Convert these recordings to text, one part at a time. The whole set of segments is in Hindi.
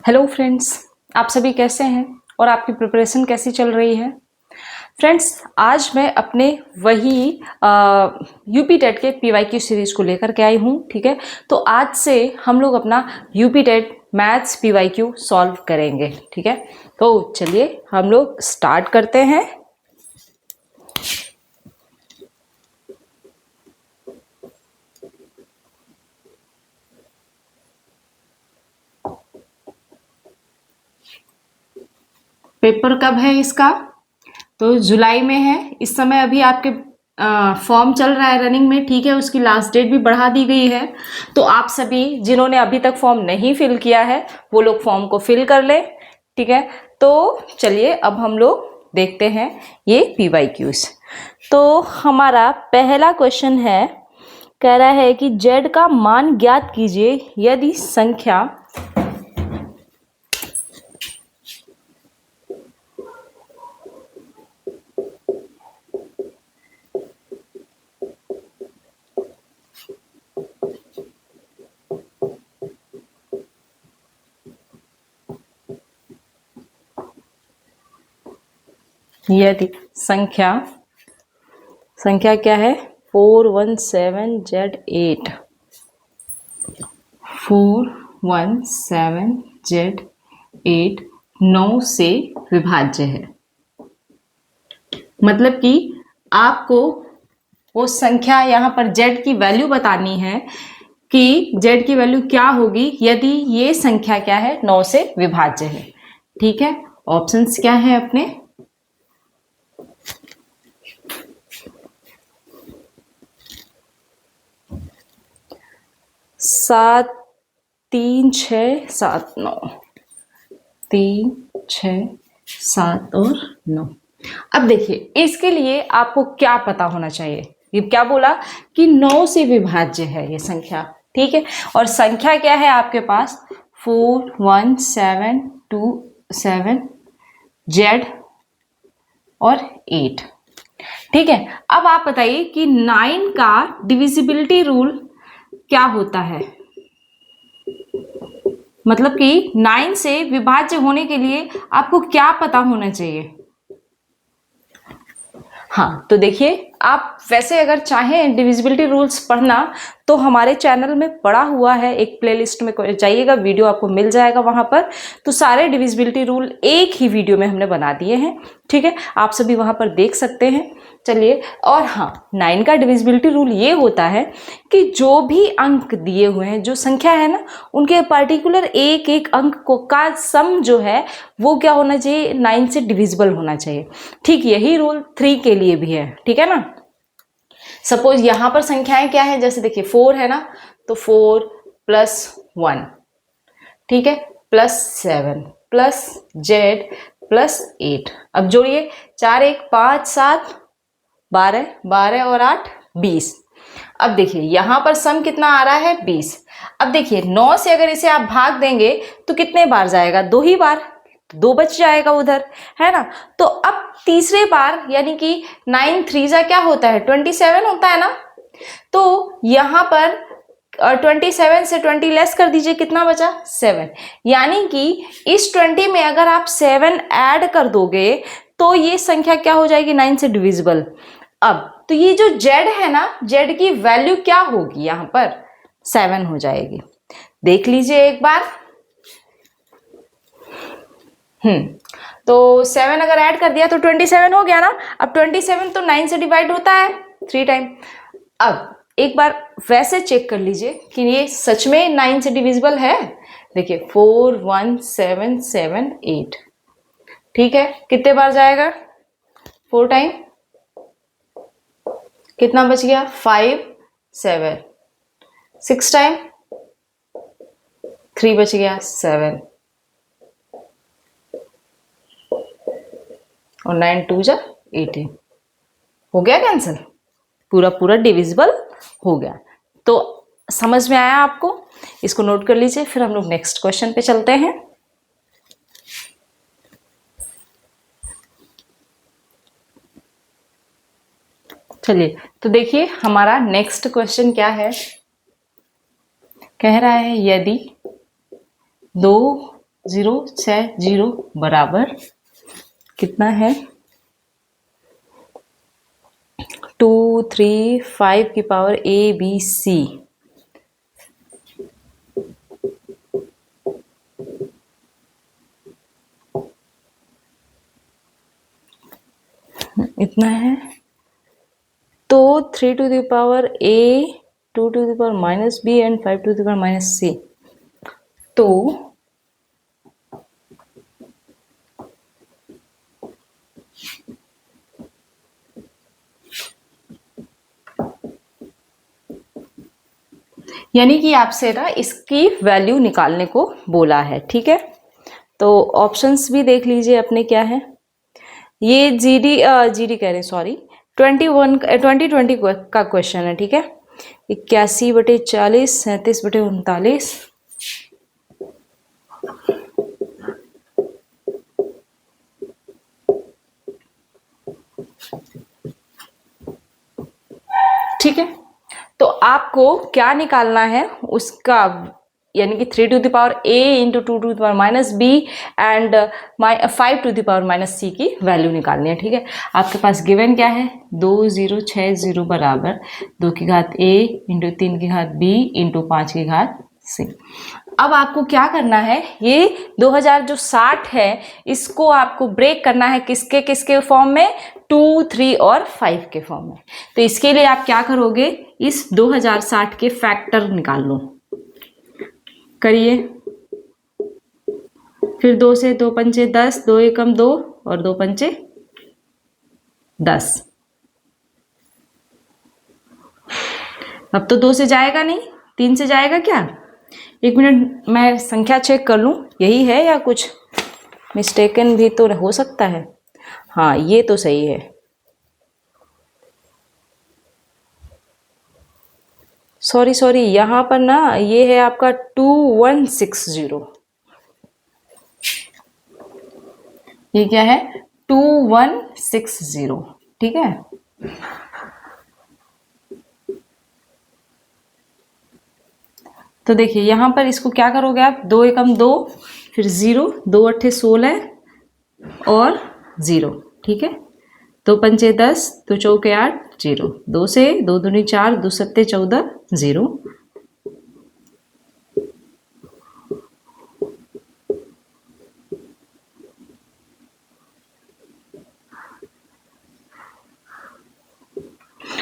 हेलो फ्रेंड्स, आप सभी कैसे हैं और आपकी प्रिपरेशन कैसी चल रही है। फ्रेंड्स, आज मैं अपने वही यूपी टेट के पीवाईक्यू सीरीज को लेकर के आई हूँ। ठीक है, तो आज से हम लोग अपना UP TET maths PYQ solve करेंगे। ठीक है, तो चलिए हम लोग स्टार्ट करते हैं। पेपर कब है इसका? तो जुलाई में है। इस समय अभी आपके फॉर्म चल रहा है रनिंग में। ठीक है, उसकी लास्ट डेट भी बढ़ा दी गई है। तो आप सभी जिन्होंने अभी तक फॉर्म नहीं फिल किया है वो लोग फॉर्म को फिल कर लें। ठीक है, तो चलिए अब हम लोग देखते हैं ये पीवाईक्यूज। तो हमारा पहला क्वेश्चन है, कह रहा है कि जेड का मान ज्ञात कीजिए यदि संख्या संख्या क्या है? 417Z8 417Z8 9 से विभाज्य है। मतलब कि आपको वो संख्या यहाँ पर Z की वैल्यू बतानी है कि Z की वैल्यू क्या होगी यदि ये संख्या क्या है, 9 से विभाज्य है। ठीक है, ऑप्शंस क्या है अपने? 7 3 6 7 9, 3 6 7 और 9। अब देखिए इसके लिए आपको क्या पता होना चाहिए। ये क्या बोला कि 9 से विभाज्य है ये संख्या। ठीक है, और संख्या क्या है आपके पास? 41727 Z और 8। ठीक है, अब आप बताइए कि 9 का डिविजिबिलिटी रूल क्या होता है। मतलब कि 9 से विभाज्य होने के लिए आपको क्या पता होना चाहिए। हाँ, तो देखिए आप वैसे अगर चाहें डिविजिबिलिटी रूल्स पढ़ना तो हमारे चैनल में पड़ा हुआ है, एक प्लेलिस्ट में जाइएगा, वीडियो आपको मिल जाएगा वहां पर। तो सारे डिविजिबिलिटी रूल एक ही वीडियो में हमने बना दिए हैं। ठीक है, आप सभी वहां पर देख सकते हैं। चलिए, और हाँ, 9 का डिविजिबिलिटी रूल ये होता है कि जो भी अंक दिए हुए हैं, जो संख्या है ना, उनके पर्टिकुलर एक एक अंक को का सम जो है वो क्या होना चाहिए? 9 से डिविजिबल होना चाहिए। ठीक यही रूल 3 के लिए भी है। ठीक है ना, सपोज यहां पर संख्याएं क्या है, जैसे देखिए 4 है ना, तो 4 + 1, ठीक है, +7 प्लस Z + 8। अब जोड़िए, 4 1 5 7 12, 12 और 8 20। अब देखिए यहां पर सम कितना आ रहा है? 20। अब देखिए 9 से अगर इसे आप भाग देंगे तो कितने बार जाएगा? 2 ही बार, 2 बच जाएगा उधर, है ना। तो अब तीसरे बार यानी कि 9 3 जा क्या होता है? 27 होता है ना। तो यहां पर 27 से 20 लेस कर दीजिए, कितना बचा? 7। यानी कि इस 20 में अगर आप 7 ऐड कर दोगे तो ये संख्या क्या हो जाएगी? 9 से डिविजिबल। अब तो ये जो Z है ना, Z की वैल्यू क्या होगी? यहां पर 7 हो जाएगी। देख लीजिए एक बार। तो 7 अगर ऐड कर दिया तो 27 हो गया ना। अब 27 तो 9 से डिवाइड होता है 3 टाइम। अब एक बार वैसे चेक कर लीजिए कि ये सच में 9 से डिविजिबल है। देखिए 41778, ठीक है, कितने बार जाएगा? 4 टाइम, कितना बच गया? 5 7, 6 टाइम 3 बच गया 7, और 9 2 जा 18। हो गया कैंसिल, पूरा पूरा डिविजिबल हो गया। तो समझ में आया आपको? इसको नोट कर लीजिए, फिर हम लोग नेक्स्ट क्वेश्चन पे चलते हैं। चलिए, तो देखिए हमारा नेक्स्ट क्वेश्चन क्या है। कह रहा है यदि 2 060 बराबर कितना है 2 3 5 की पावर ABC। इतना है तो 3 to the power A, 2 to the power minus B and 5 to the power minus C। तो यानी कि आपसे ना इसकी वैल्यू निकालने को बोला है, ठीक है। तो ऑप्शंस भी देख लीजिए अपने क्या है। ये जीडी कह रहे हैं, सॉरी 2020 का क्वेश्चन है, ठीक है। 81/40, 37/39। ठीक है, तो आपको क्या निकालना है उसका, यानी कि 3 to the power A into 2 to the power minus B and 5 to the power minus C की वैल्यू निकालनी है, ठीक है। आपके पास गिवन क्या है 2060 बराबर 2 की घात A इंटू 3 की घात B इंटू 5 की घात C। अब आपको क्या करना है, ये 2060 है इसको आपको ब्रेक करना है किसके किसके फॉर्म में, 2, 3 और 5 के फॉर्म में। तो इसके लिए आप क्या करोगे, इस 2060 के फैक्टर निकाल लो, करिए। फिर 2 से 2 पंचे 10, 2 एकम 2 और 2 पंचे 10। अब तो 2 से जाएगा नहीं, 3 से जाएगा क्या। एक मिनट मैं संख्या चेक कर लूं, यही है या कुछ मिस्टेकन भी तो हो सकता है। हाँ ये तो सही है, सॉरी यहाँ पर ना ये है आपका 2160। ये क्या है 2160, ठीक है। तो देखिए यहाँ पर इसको क्या करोगे आप, 2 एकम 2, फिर 0, 2 अट्ठे 16 और 0, ठीक है। 2 पंचे 10, 2 चौके 8, 0, 2 से 2 दूनी 4, 2 सत्ते 14, 0।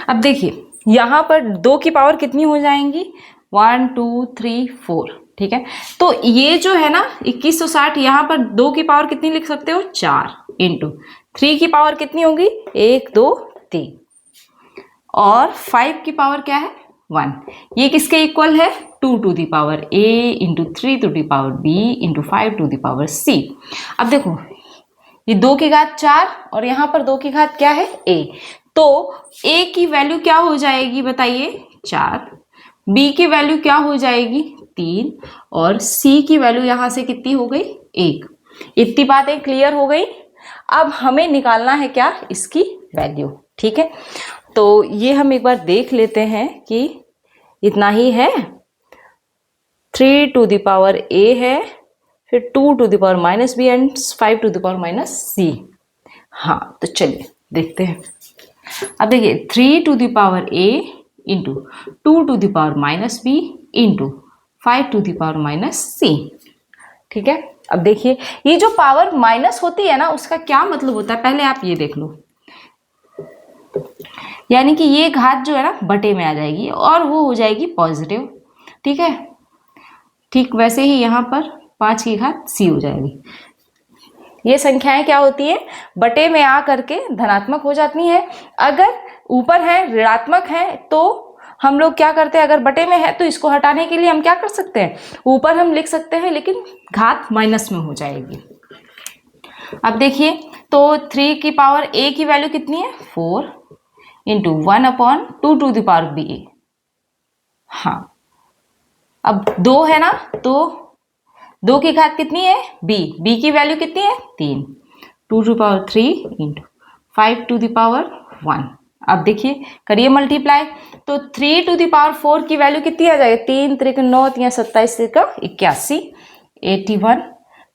अब देखिए यहाँ पर 2 की पावर कितनी हो जाएंगी, 1 2 3 4, ठीक है। तो ये जो है ना 2160, यहाँ पर 2 की पावर कितनी लिख सकते हो, 4 इंटू 3 की पावर कितनी होगी, 1 2 3 और 5 की पावर क्या है 1। ये किसके इक्वल है, 2 to the power A into 3 to the power B into 5 to the power C। अब देखो ये 2 की घात 4 और यहाँ पर 2 की घात क्या है A, तो A की वैल्यू क्या हो जाएगी बताइए 4, B की वैल्यू क्या हो जाएगी 3 और C की वैल्यू यहाँ से कितनी हो गई 1। इतनी बातें क्लियर हो गई। अब हमें निकालना है क्या, इसकी वैल्यू, ठीक है। तो ये हम एक बार देख लेते हैं कि इतना ही है, 3 टू द पावर A है, फिर 2 to the power minus B and 5 to the power minus C। हाँ तो चलिए देखते हैं। अब देखिए 3 to the power A into 2 to the power minus B into 5 to the power minus C, ठीक है। अब देखिए ये जो पावर माइनस होती है ना उसका क्या मतलब होता है, पहले आप ये देख लो, यानी कि ये घात जो है ना बटे में आ जाएगी और वो हो जाएगी पॉजिटिव, ठीक है। ठीक वैसे ही यहाँ पर 5 की घात C हो जाएगी। ये संख्याएं क्या होती है, बटे में आ करके धनात्मक हो जाती हैं। अगर ऊपर है ऋणात्मक है तो हम लोग क्या करते हैं, अगर बटे में है तो इसको हटाने के लिए हम क्या कर सकते हैं, ऊपर हम लिख सकते हैं लेकिन घात माइनस में हो जाएगी। अब देखिए तो 3 की पावर A की वैल्यू कितनी है 4 into 1/2 to the power B। हाँ अब 2 है ना, तो 2 की घात कितनी है B की वैल्यू कितनी है 3, 2 to power 3 into 5 to the power 1। अब देखिए करिए मल्टीप्लाई, तो 3 टू द पावर 4 की वैल्यू कितनी आ जाएगी, 3 3 9 3 27 81, 81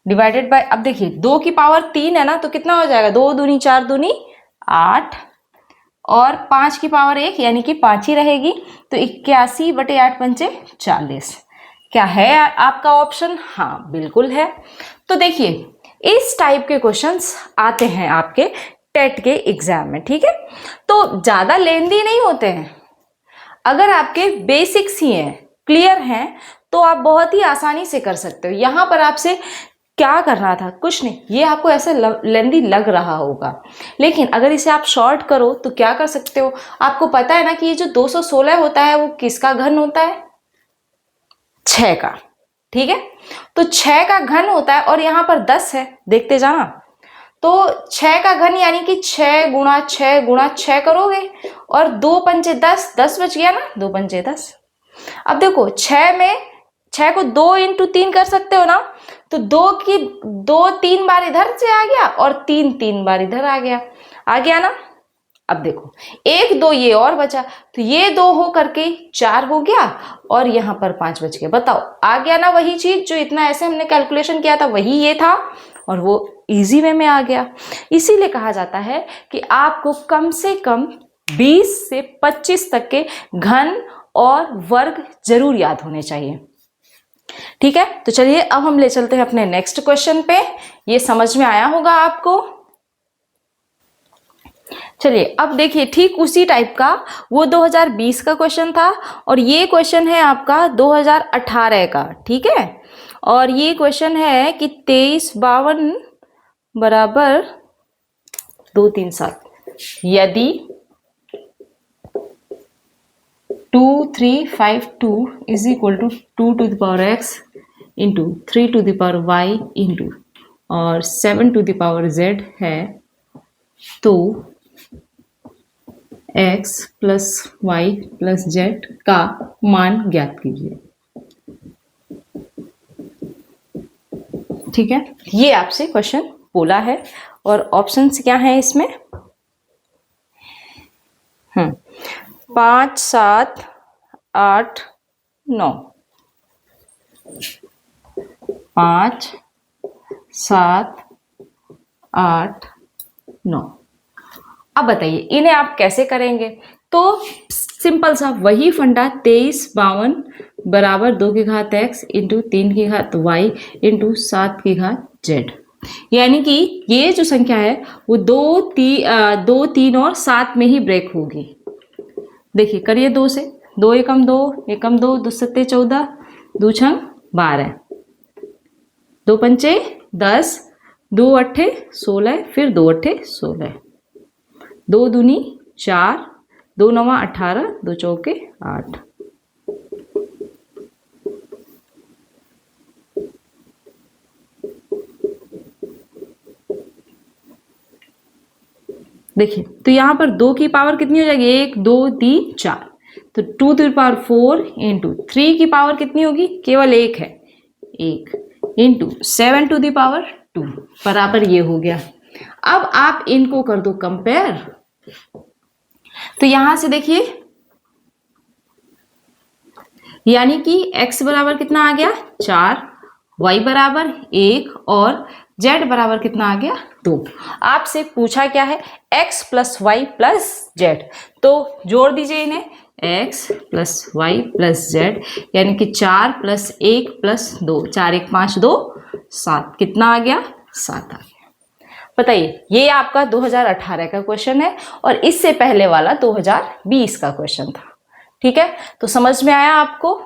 डिवाइडेड बाय, अब देखिए 2 की पावर 3 है ना, तो कितना हो जाएगा, 2 दूनी 4 दूनी 8 और 5 की पावर 1 यानी कि 5 ही रहेगी, तो 81 बटे 8 पंचे 40। क्या है आपका ऑप्शन? हाँ बिल्कुल है। तो देखिए इस टाइप के क्वेश्चंस आते हैं आपके टेट के एग्जाम में, ठीक है। तो ज्यादा लेंदी नहीं होते हैं, अगर आपके बेसिक्स ही हैं, क्लियर हैं, तो आप बहुत ही आसानी से कर सकते हो। यहां पर आपसे क्या करना था, कुछ नहीं, ये आपको ऐसे लेंदी लग रहा होगा, लेकिन अगर इसे आप शॉर्ट करो तो क्या कर सकते हो। आपको पता है ना कि ये जो 216 होता है वो किसका घन होता है, 6 का, ठीक है। तो 6 का घन होता है और यहां पर 10 है, देखते जाना। तो 6 का घन यानी कि 6 गुणा 6 गुणा 6 करोगे और 2 पंचे 10, 10 बच गया ना, 2 पंचे 10। अब देखो 6 को 2 इंटू 3 कर सकते हो ना, तो 2 3 बार इधर से आ गया और 3 3 बार इधर आ गया ना। अब देखो 1 2 ये और बचा, तो ये 2 हो करके 4 हो गया और यहाँ पर 5 बच गया। बताओ आ गया ना वही चीज जो इतना ऐसे हमने कैलकुलेशन किया था, वही ये था और वो इजी वे में आ गया। इसीलिए कहा जाता है कि आपको कम से कम 20 से 25 तक के घन और वर्ग जरूर याद होने चाहिए, ठीक है। तो चलिए अब हम ले चलते हैं अपने नेक्स्ट क्वेश्चन पे। ये समझ में आया होगा आपको। चलिए अब देखिए ठीक उसी टाइप का, वो 2020 का क्वेश्चन था और ये क्वेश्चन है आपका 2018 का, ठीक है। और ये क्वेश्चन है कि 2352 बराबर 237, यदि 2352 is equal to 2 to the power x into 3 to the power y into और 7 टू द पावर z है, तो x plus y plus z का मान ज्ञात कीजिए, ठीक है। ये आपसे क्वेश्चन बोला है और ऑप्शंस क्या है इसमें, 5 7 8 9, 5 7 8 9। अब बताइए इन्हें आप कैसे करेंगे। तो सिंपल सा वही फंडा, 2352 बराबर 2 की घात x इंटू 3 की घात y इंटू 7 की घात z, यानी कि ये जो संख्या है वो 2 3 और 7 में ही ब्रेक होगी। देखिए करिए 2 से, 2 एकम 2 एकम 2, 2 सत्ते 14, 2 छंग 12, 2 पंचे 10, 2 अट्ठे 16, फिर 2 अट्ठे 16, 2 दूनी 4, 2 नवा 18, 2 चौके 8। देखिए तो यहां पर 2 की पावर कितनी हो जाएगी, 1 2 3 4, तो 2 टू द पावर 4 इंटू 3 की पावर कितनी होगी, केवल 1 है, 1 इंटू 7 टू द पावर 2 बराबर ये हो गया। अब आप इनको कर दो कंपेयर, तो यहां से देखिए यानी कि x बराबर कितना आ गया 4, y बराबर 1 और z बराबर कितना आ गया 2। आपसे पूछा क्या है, x plus y plus z, तो जोड़ दीजिए इन्हें, x plus y plus z यानी कि 4 प्लस 1 प्लस 2, 4 1 5 2 7, कितना आ गया 7 आ गया। बताइए ये आपका 2018 का क्वेश्चन है और इससे पहले वाला 2020 का क्वेश्चन था, ठीक है। तो समझ में आया आपको।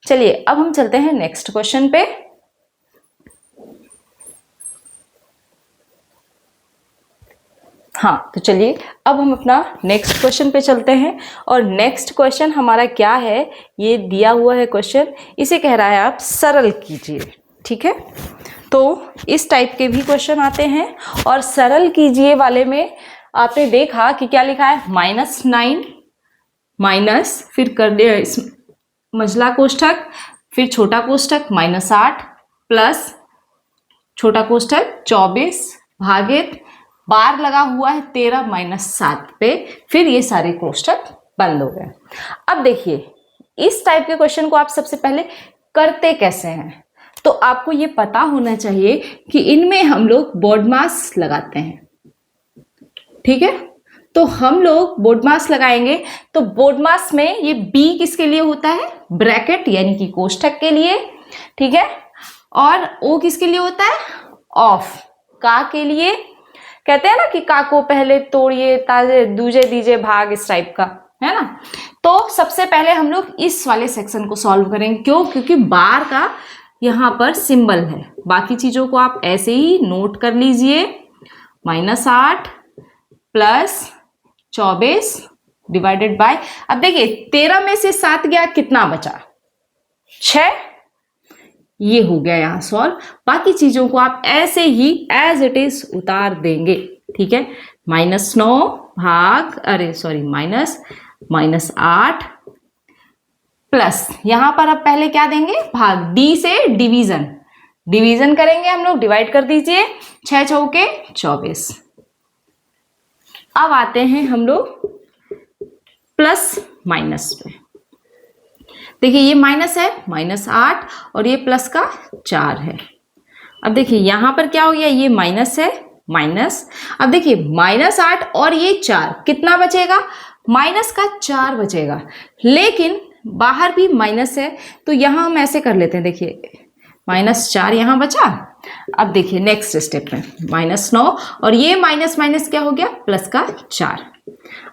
चलिए अब हम चलते हैं नेक्स्ट क्वेश्चन पे। हाँ तो चलिए अब हम अपना नेक्स्ट क्वेश्चन पे चलते हैं और नेक्स्ट क्वेश्चन हमारा क्या है, ये दिया हुआ है क्वेश्चन, इसे कह रहा है आप सरल कीजिए, ठीक है। तो इस टाइप के भी क्वेश्चन आते हैं और सरल कीजिए वाले में आपने देखा कि क्या लिखा है, -9 माइनस फिर कर दे मझला कोष्ठक, फिर छोटा कोष्ठक -8 प्लस छोटा कोष्ठक 24 भागित बार लगा हुआ है 13 -7 पे, फिर ये सारे कोष्ठक बंद हो गए। अब देखिए इस टाइप के क्वेश्चन को आप सबसे पहले करते कैसे हैं, तो आपको ये पता होना चाहिए कि इनमें हम लोग BODMAS लगाते हैं, ठीक है। तो हम लोग BODMAS लगाएंगे, तो BODMAS में ये B किसके लिए होता है, ब्रैकेट यानी कि कोष्ठक के लिए, ठीक है। और O किसके लिए होता है, ऑफ, का के लिए। कहते हैं ना कि का को पहले तोड़िए ताजे दूजे दीजिए भाग, इस टाइप का, है ना। तो सबसे पहले हम लोग इस वाले सेक्शन को सॉल्व करेंगे, क्यों, क्योंकि बार का यहाँ पर सिंबल है। बाकी चीजों को आप ऐसे ही नोट कर लीजिए। -8 प्लस 24 डिवाइडेड बाय, अब देखिए 13 में से 7 गया, कितना बचा, 6। ये हो गया यहाँ सॉल्व। बाकी चीजों को आप ऐसे ही एज इट इज उतार देंगे, ठीक है। -9 भाग, -8 प्लस, यहां पर अब पहले क्या देंगे, भाग, डी से डिवीजन करेंगे हम लोग, डिवाइड कर दीजिए, 6 चौके 24। अब आते हैं हम लोग प्लस माइनस पे। देखिए ये माइनस है, -8 और ये प्लस का 4 है। अब देखिए यहां पर क्या हो गया, ये माइनस है, माइनस। अब देखिए -8 और ये 4, कितना बचेगा, माइनस का 4 बचेगा। लेकिन बाहर भी माइनस है, तो यहां हम ऐसे कर लेते हैं, देखिए -4 यहां बचा। अब देखिए नेक्स्ट स्टेप में -9 और ये माइनस माइनस क्या हो गया, प्लस का 4।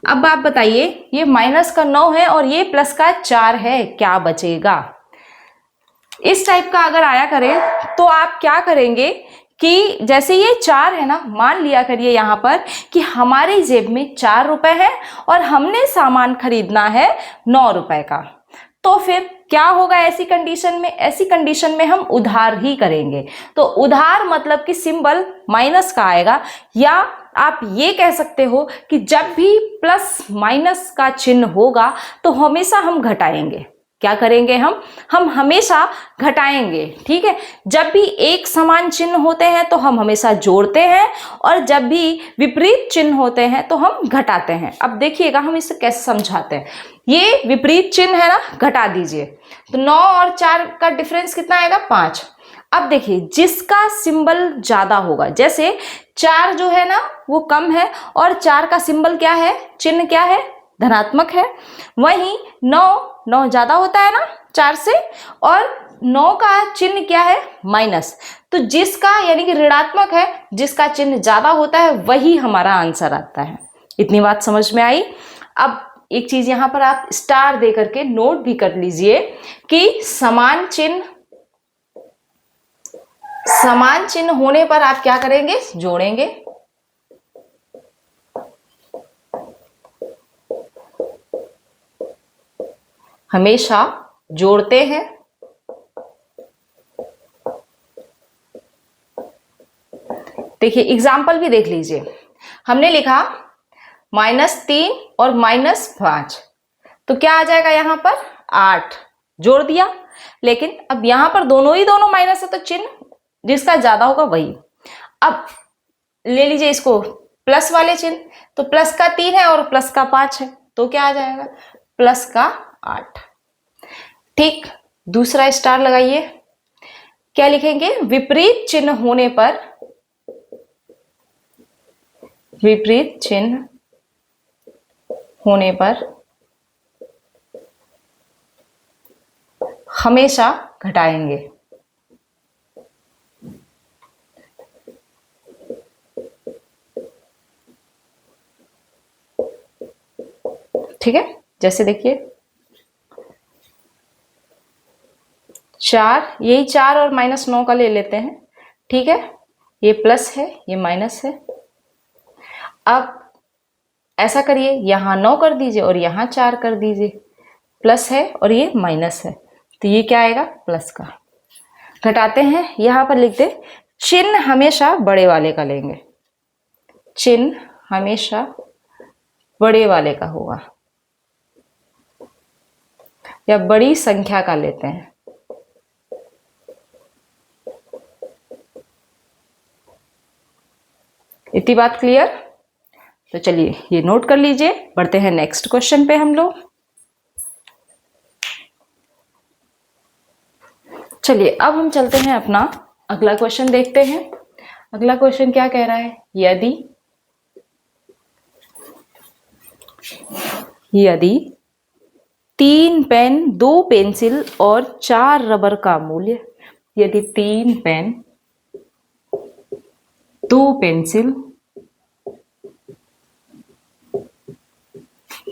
अब आप बताइए, ये माइनस का 9 है और ये प्लस का 4 है, क्या बचेगा। इस टाइप का अगर आया करे तो आप क्या करेंगे कि जैसे ये 4 है ना, मान लिया करिए यहाँ पर कि हमारी जेब में 4 रुपए है और हमने सामान खरीदना है 9 रुपए का, तो फिर क्या होगा ऐसी कंडीशन में हम उधार ही करेंगे। तो उधार मतलब कि सिंबल माइनस का आएगा, या आप ये कह सकते हो कि जब भी प्लस माइनस का चिन्ह होगा तो हमेशा हम घटाएंगे। क्या करेंगे, हम हमेशा घटाएंगे, ठीक है। जब भी एक समान चिन्ह होते हैं तो हम हमेशा जोड़ते हैं, और जब भी विपरीत चिन्ह होते हैं तो हम घटाते हैं। अब देखिएगा हम इसे कैसे समझाते हैं। ये विपरीत चिन्ह है ना, घटा दीजिए, तो 9 और 4 का डिफरेंस कितना आएगा, 5। अब देखिए जिसका सिंबल ज्यादा होगा, जैसे 4 जो है ना वो कम है और 4 का सिंबल क्या है, चिन्ह क्या है, धनात्मक है। वहीं 9 ज्यादा होता है ना 4 से, और 9 का चिन्ह क्या है, माइनस। तो जिसका यानी कि ऋणात्मक है, जिसका चिन्ह ज्यादा होता है वही हमारा आंसर आता है। इतनी बात समझ में आई। अब एक चीज यहां पर आप स्टार दे करके नोट भी कर लीजिए कि समान चिन्ह होने पर आप क्या करेंगे, जोड़ेंगे। हमेशा जोड़ते हैं। देखिए एग्जाम्पल भी देख लीजिए, हमने लिखा -3 और -5, तो क्या आ जाएगा यहां पर 8, जोड़ दिया। लेकिन अब यहां पर दोनों माइनस है, तो चिन्ह जिसका ज्यादा होगा वही। अब ले लीजिए इसको प्लस वाले चिन्ह, तो प्लस का 3 है और प्लस का 5 है, तो क्या आ जाएगा, प्लस का 8। ठीक, दूसरा स्टार लगाइए। क्या लिखेंगे, विपरीत चिन्ह होने पर हमेशा घटाएंगे। ठीक है, जैसे देखिए 4, यही 4 और -9 का ले लेते हैं, ठीक है। ये प्लस है, ये माइनस है। अब ऐसा करिए, यहां 9 कर दीजिए और यहां 4 कर दीजिए, प्लस है और ये माइनस है, तो ये क्या आएगा, प्लस का। घटाते हैं, यहां पर लिख दे, चिन्ह हमेशा बड़े वाले का लेंगे, चिन्ह हमेशा बड़े वाले का होगा, या बड़ी संख्या का लेते हैं। इतनी बात क्लियर। तो चलिए ये नोट कर लीजिए, बढ़ते हैं नेक्स्ट क्वेश्चन पे हम लोग। चलिए अब हम चलते हैं अपना अगला क्वेश्चन देखते हैं। अगला क्वेश्चन क्या कह रहा है, यदि 3 पेन 2 पेंसिल और 4 रबर का मूल्य, यदि 3 पेन 2 पेंसिल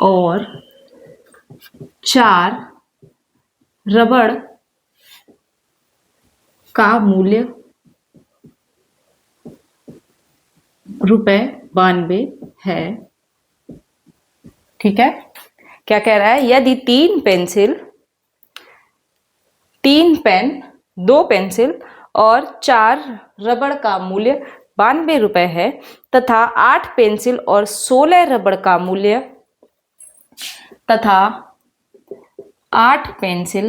और 4 रबड़ का मूल्य ₹92 है, ठीक है। क्या कह रहा है, यदि 3 पेन 2 पेंसिल और 4 रबड़ का मूल्य ₹92 है तथा 8 पेंसिल और 16 रबड़ का मूल्य तथा 8 पेंसिल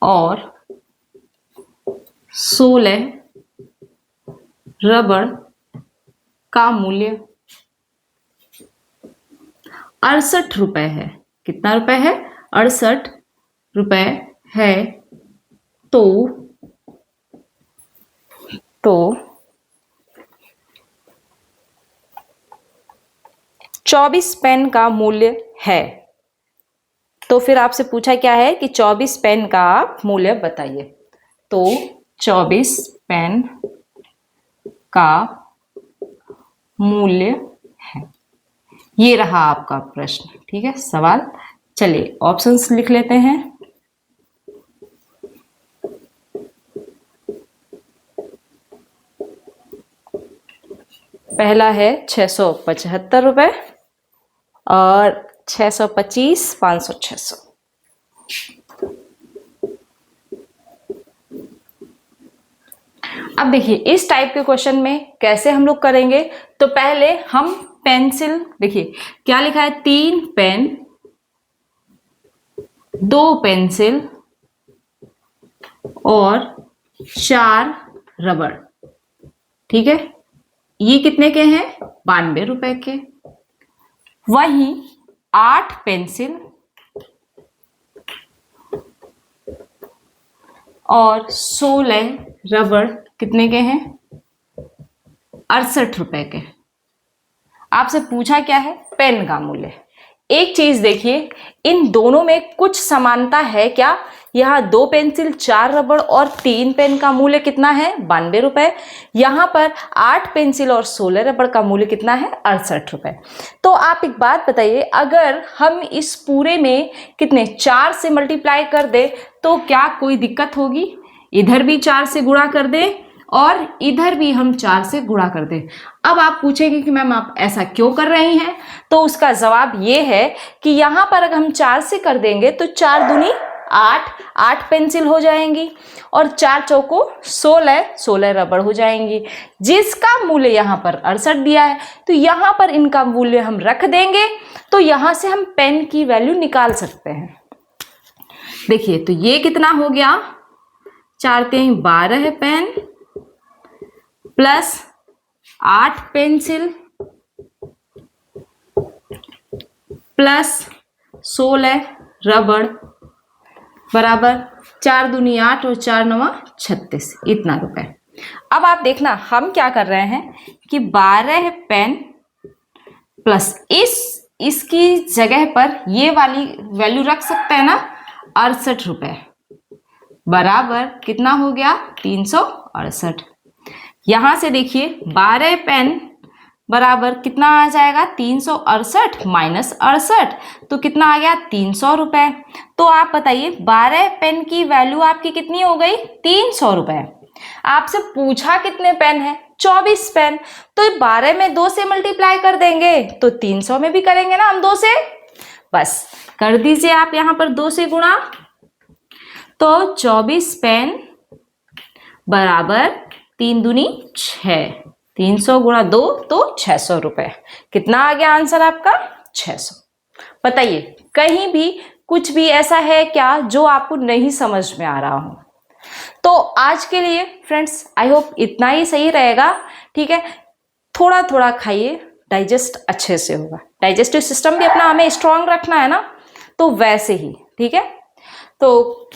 और 16 रबड़ का मूल्य ₹68 है। कितना रुपए है, ₹68 है। तो 24 पेन का मूल्य है। तो फिर आपसे पूछा क्या है कि 24 पेन का आप मूल्य बताइए। तो 24 पेन का मूल्य है, ये रहा आपका प्रश्न, ठीक है, सवाल। चलिए ऑप्शंस लिख लेते हैं। पहला है ₹675 और 625, 500, 600। अब देखिए इस टाइप के क्वेश्चन में कैसे हम लोग करेंगे। तो पहले हम पेंसिल, देखिए क्या लिखा है, 3 पेन 2 पेंसिल और 4 रबड़, ठीक है, ये कितने के हैं, ₹92 के। वहीं 8 पेंसिल और 16 रबड़ कितने के हैं, ₹68 के। आपसे पूछा क्या है, पेन का मूल्य। एक चीज देखिए, इन दोनों में कुछ समानता है क्या। यहाँ 2 पेंसिल 4 रबड़ और 3 पेन का मूल्य कितना है, ₹92। यहाँ पर 8 पेंसिल और 16 रबड़ का मूल्य कितना है, ₹68। तो आप एक बात बताइए, अगर हम इस पूरे में कितने 4 से मल्टीप्लाई कर दे तो क्या कोई दिक्कत होगी। इधर भी 4 से गुणा कर दे और इधर भी हम 4 से गुणा कर दें। अब आप पूछेंगे कि मैम आप ऐसा क्यों कर रही हैं। तो उसका जवाब ये है कि यहाँ पर अगर हम 4 से कर देंगे तो 4 दूनी 8 पेंसिल हो जाएंगी और 4 चौको 16 रबड़ हो जाएंगी, जिसका मूल्य यहाँ पर 68 दिया है। तो यहाँ पर इनका मूल्य हम रख देंगे, तो यहाँ से हम पेन की वैल्यू निकाल सकते हैं। देखिए तो ये कितना हो गया, 4 3 12 पेन प्लस 8 पेंसिल प्लस 16 रबड़ बराबर 4 दूनी 8 और 4 9 36, इतना रुपए। अब आप देखना हम क्या कर रहे हैं कि 12 पेन प्लस इसकी जगह पर ये वाली वैल्यू रख सकते हैं ना, ₹68 बराबर कितना हो गया, 368। यहां से देखिए 12 पेन बराबर कितना आ जाएगा, 368 माइनस 68, तो कितना आ गया, ₹300। तो आप बताइए 12 पेन की वैल्यू आपकी कितनी हो गई, ₹300। आपसे पूछा कितने पेन है, 24 पेन। तो 12 में 2 से मल्टीप्लाई कर देंगे तो 300 में भी करेंगे ना हम 2 से, बस कर दीजिए आप यहां पर 2 से गुणा। तो 24 पेन बराबर 3 दूनी 6, 300 गुणा 2 तो ₹600। कितना आ गया आंसर आपका, 600। बताइए कहीं भी कुछ भी ऐसा है क्या जो आपको नहीं समझ में आ रहा हो। तो आज के लिए फ्रेंड्स आई होप इतना ही सही रहेगा, ठीक है। थोड़ा थोड़ा खाइए, डाइजेस्ट अच्छे से होगा। डाइजेस्टिव सिस्टम भी अपना हमें स्ट्रांग रखना है ना, तो वैसे ही, ठीक है। तो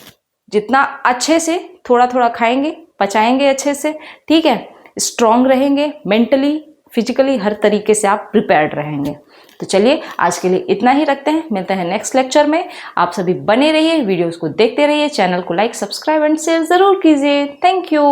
जितना अच्छे से थोड़ा थोड़ा खाएंगे, पचाएंगे अच्छे से, ठीक है, स्ट्रांग रहेंगे, मेंटली फिजिकली हर तरीके से आप प्रिपेयर्ड रहेंगे। तो चलिए आज के लिए इतना ही रखते हैं, मिलते हैं नेक्स्ट लेक्चर में। आप सभी बने रहिए, वीडियोस को देखते रहिए, चैनल को लाइक, सब्सक्राइब एंड शेयर जरूर कीजिए। Thank you.